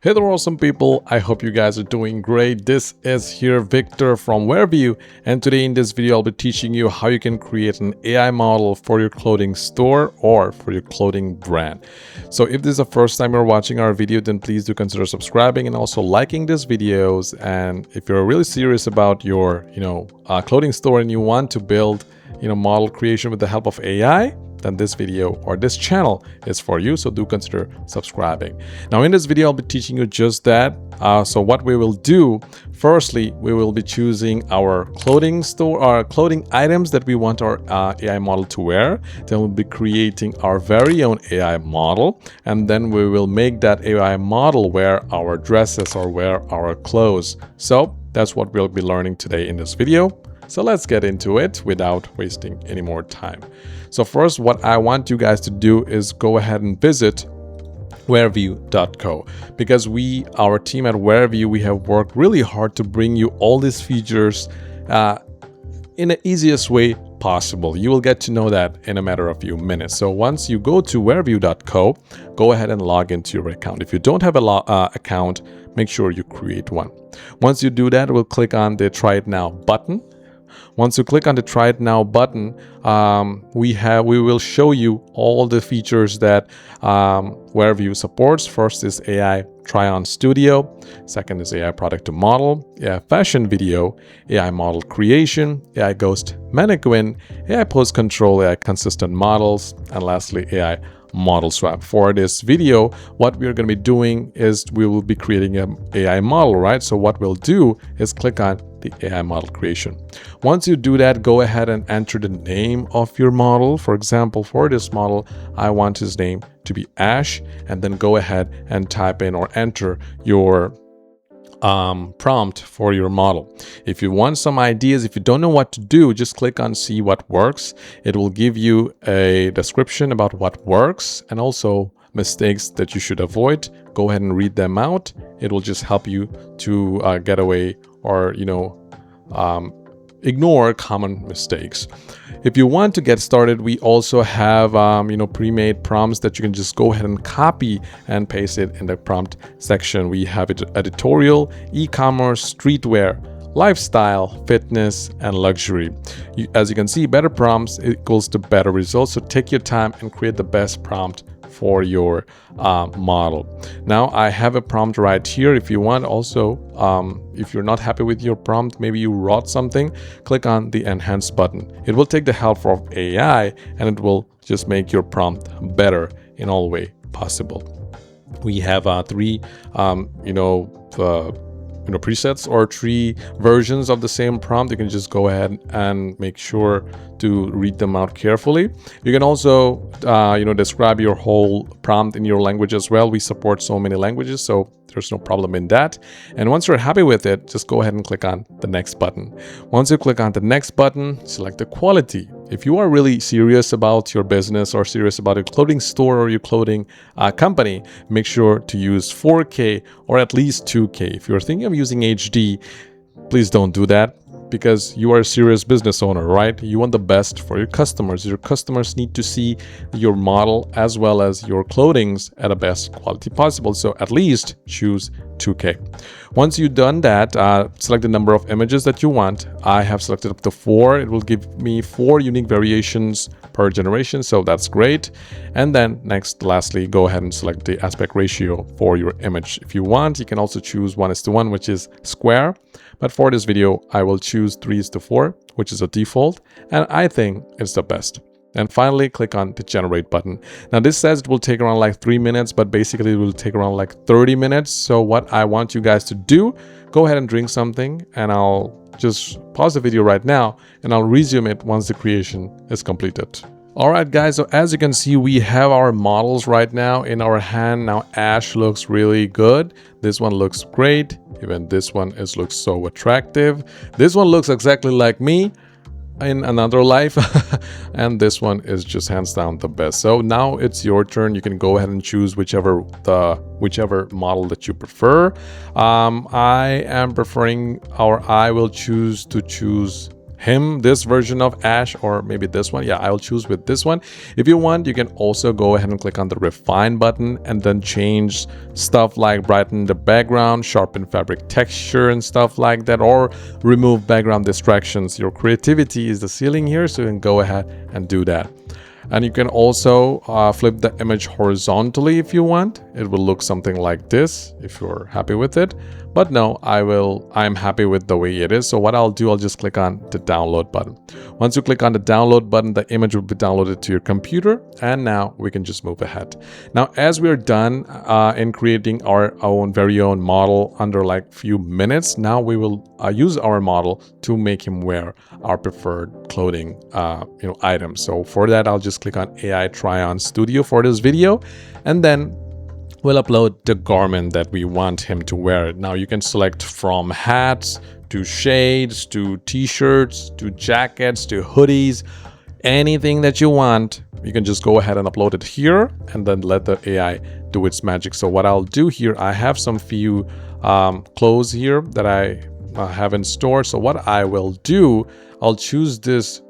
Hey there, awesome people. I hope you guys are doing great. This is here Victor from Wearview, and today in this video I'll be teaching you how you can create an AI model for your clothing store or for your clothing brand. So if this is the first time you're watching our video, then please do consider subscribing and also liking these videos. And if you're really serious about your clothing store and you want to build model creation with the help of AI, then this video or this channel is for you, so do consider subscribing. Now in this video I'll be teaching you just that. So what we will do, firstly, we will be choosing our clothing store or clothing items that we want our AI model to wear. Then we'll be creating our very own AI model, and then we will make that AI model wear our dresses or wear our clothes. So that's what we'll be learning today in this video. So let's get into it without wasting any more time. So first, what I want you guys to do is go ahead and visit Wearview.co, because our team at Wearview, we have worked really hard to bring you all these features in the easiest way possible. You will get to know that in a matter of a few minutes. So once you go to Wearview.co, go ahead and log into your account. If you don't have an account, make sure you create one. Once you do that, we'll click on the Try It Now button. Once you click on the Try It Now button, we will show you all the features that Wearview supports. First is AI Try-On Studio. Second is AI Product to Model, AI Fashion Video, AI Model Creation, AI Ghost Mannequin, AI Post Control, AI Consistent Models, and lastly, AI Model Swap. For this video, what we're going to be doing is we will be creating an AI model, right? So what we'll do is click on the AI model creation. Once you do that, go ahead and enter the name of your model. For example, for this model, I want his name to be Ash, and then go ahead and type in or enter your prompt for your model. If you want some ideas, if you don't know what to do, just click on see what works. It will give you a description about what works and also mistakes that you should avoid. Go ahead and read them out. It will just help you to get away or ignore common mistakes. If you want to get started, we also have pre-made prompts that you can just go ahead and copy and paste it in the prompt section. We have editorial, e-commerce, streetwear, lifestyle, fitness, and luxury. As you can see, better prompts equals to better results. So take your time and create the best prompt for your model. Now I have a prompt right here. If you want also, if you're not happy with your prompt, maybe you wrote something, click on the enhance button. It will take the help of AI and it will just make your prompt better in all way possible. We have three presets or three versions of the same prompt. You can just go ahead and make sure to read them out carefully. You can also describe your whole prompt in your language as well. We support so many languages, so there's no problem in that. And once you're happy with it, just go ahead and click on the next button. Once you click on the next button, select the quality. If you are really serious about your business or serious about your clothing store or your clothing company, make sure to use 4K or at least 2K. If you're thinking of using HD, please don't do that, because you are a serious business owner, right? You want the best for your customers. Your customers need to see your model as well as your clothings at the best quality possible. So at least choose 2K. Once you've done that, select the number of images that you want. I have selected up to 4. It will give me 4 unique variations per generation, so that's great. And then lastly, go ahead and select the aspect ratio for your image. If you want, you can also choose 1:1, which is square. But for this video, I will choose 3:4, which is a default, and I think it's the best. And finally, click on the generate button. Now this says it will take around like 3 minutes, but basically it will take around like 30 minutes. So what I want you guys to do, go ahead and drink something, and I'll just pause the video right now and I'll resume it once the creation is completed. Alright guys, so as you can see, we have our models right now in our hand. Now Ash looks really good. This one looks great. Even this one looks so attractive. This one looks exactly like me in another life. And this one is just hands down the best. So now it's your turn. You can go ahead and choose whichever model that you prefer. I am preferring, or I will choose this version of Ash, or maybe this one. Yeah, I'll choose with this one. If you want, you can also go ahead and click on the refine button and then change stuff like brighten the background, sharpen fabric texture and stuff like that, or remove background distractions. Your creativity is the ceiling here, so you can go ahead and do that. And you can also flip the image horizontally if you want. It will look something like this if you're happy with it. But no, I'm happy with the way it is. So what I'll do, I'll just click on the download button. Once you click on the download button, the image will be downloaded to your computer. And now we can just move ahead. Now, as we're done in creating our very own model under like few minutes, now we will use our model to make him wear our preferred clothing items. So for that, I'll just click on AI Try On Studio for this video, and then we'll upload the garment that we want him to wear. Now you can select from hats to shades to t-shirts to jackets to hoodies, anything that you want. You can just go ahead and upload it here and then let the AI do its magic. So what I'll do here, I have some few clothes here that I have in store. So what I will do, I'll choose this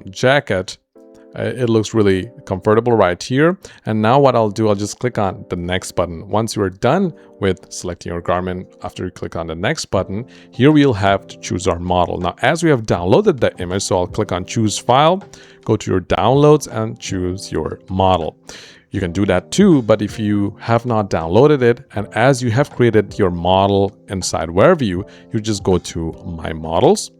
jacket. It looks really comfortable right here. And now what I'll do, I'll just click on the next button. Once you're done with selecting your garment, after you click on the next button, here we'll have to choose our model. Now, as we have downloaded the image, so I'll click on choose file, go to your downloads and choose your model. You can do that too, but if you have not downloaded it, and as you have created your model inside Wearview, you just go to My Models,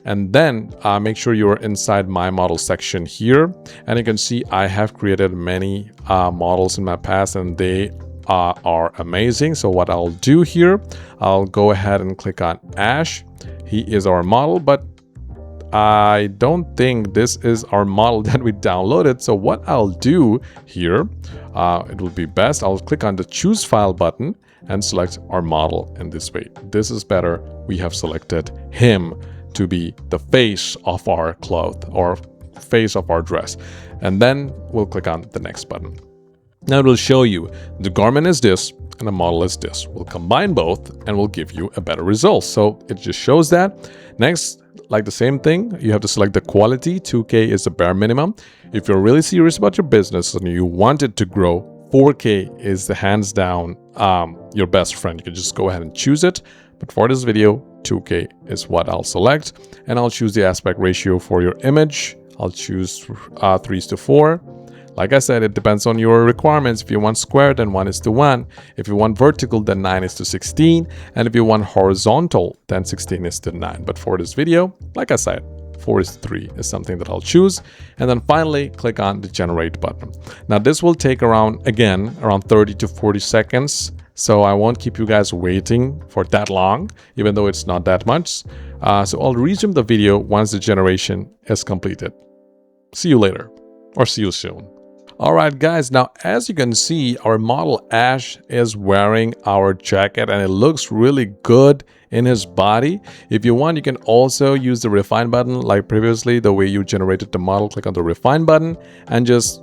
and then make sure you're inside My Model section here. And you can see I have created many models in my past, and they are amazing. So what I'll do here, I'll go ahead and click on Ash. He is our model, but I don't think this is our model that we downloaded. So what I'll do here, it will be best, I'll click on the choose file button and select our model in this way. This is better. We have selected him to be the face of our cloth or face of our dress. And then we'll click on the next button. Now it will show you the garment is this and the model is this. We'll combine both and we'll give you a better result. So it just shows that. Next, like the same thing, you have to select the quality. 2K is the bare minimum. If you're really serious about your business and you want it to grow, 4K is the hands down your best friend. You can just go ahead and choose it. But for this video, 2K is what I'll select. And I'll choose the aspect ratio for your image. I'll choose 3:4. Like I said, it depends on your requirements. If you want square, then 1:1. If you want vertical, then 9:16. And if you want horizontal, then 16:9. But for this video, like I said, 4:3 is something that I'll choose. And then finally, click on the generate button. Now this will take around 30 to 40 seconds. So I won't keep you guys waiting for that long, even though it's not that much. So I'll resume the video once the generation is completed. See you later, or see you soon. All right, guys, now as you can see, our model Ash is wearing our jacket and it looks really good in his body. If you want, you can also use the refine button like previously, the way you generated the model. Click on the refine button and just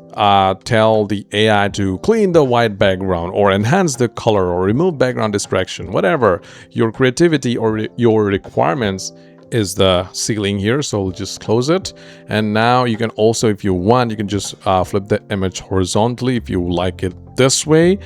tell the AI to clean the white background or enhance the color or remove background distraction, whatever your creativity or your requirements is the ceiling here. So we'll just close it. And now you can also, if you want, you can just flip the image horizontally if you like it this way.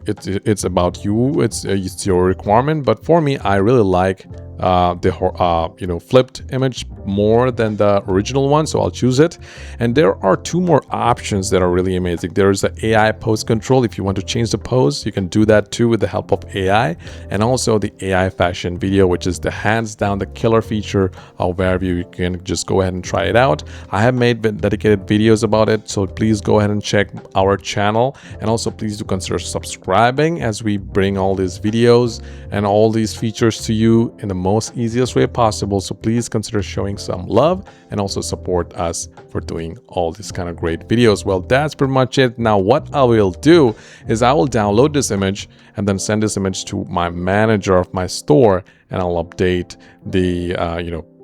It's about you, it's your requirement, but for me, I really like the flipped image more than the original one, so I'll choose it. And there are two more options that are really amazing. There's the AI pose control. If you want to change the pose, you can do that too with the help of AI, and also the AI fashion video, which is the hands down the killer feature of Wearview. You can just go ahead and try it out. I have made dedicated videos about it, so please go ahead and check our channel, and also please do consider subscribing as we bring all these videos and all these features to you in the most easiest way possible. So please consider showing some love and also support us for doing all these kind of great videos. Well, that's pretty much it. Now what I will do is I will download this image and then send this image to my manager of my store, and I'll update the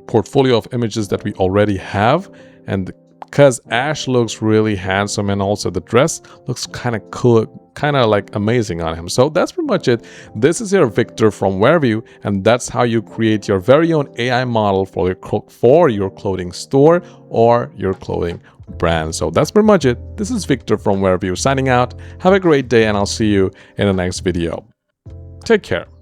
portfolio of images that we already have and because Ash looks really handsome and also the dress looks kind of cool, kind of like amazing on him. So that's pretty much it. This is your Victor from Wearview, and that's how you create your very own AI model for your clothing store or your clothing brand. So that's pretty much it. This is Victor from Wearview signing out. Have a great day, and I'll see you in the next video. Take care.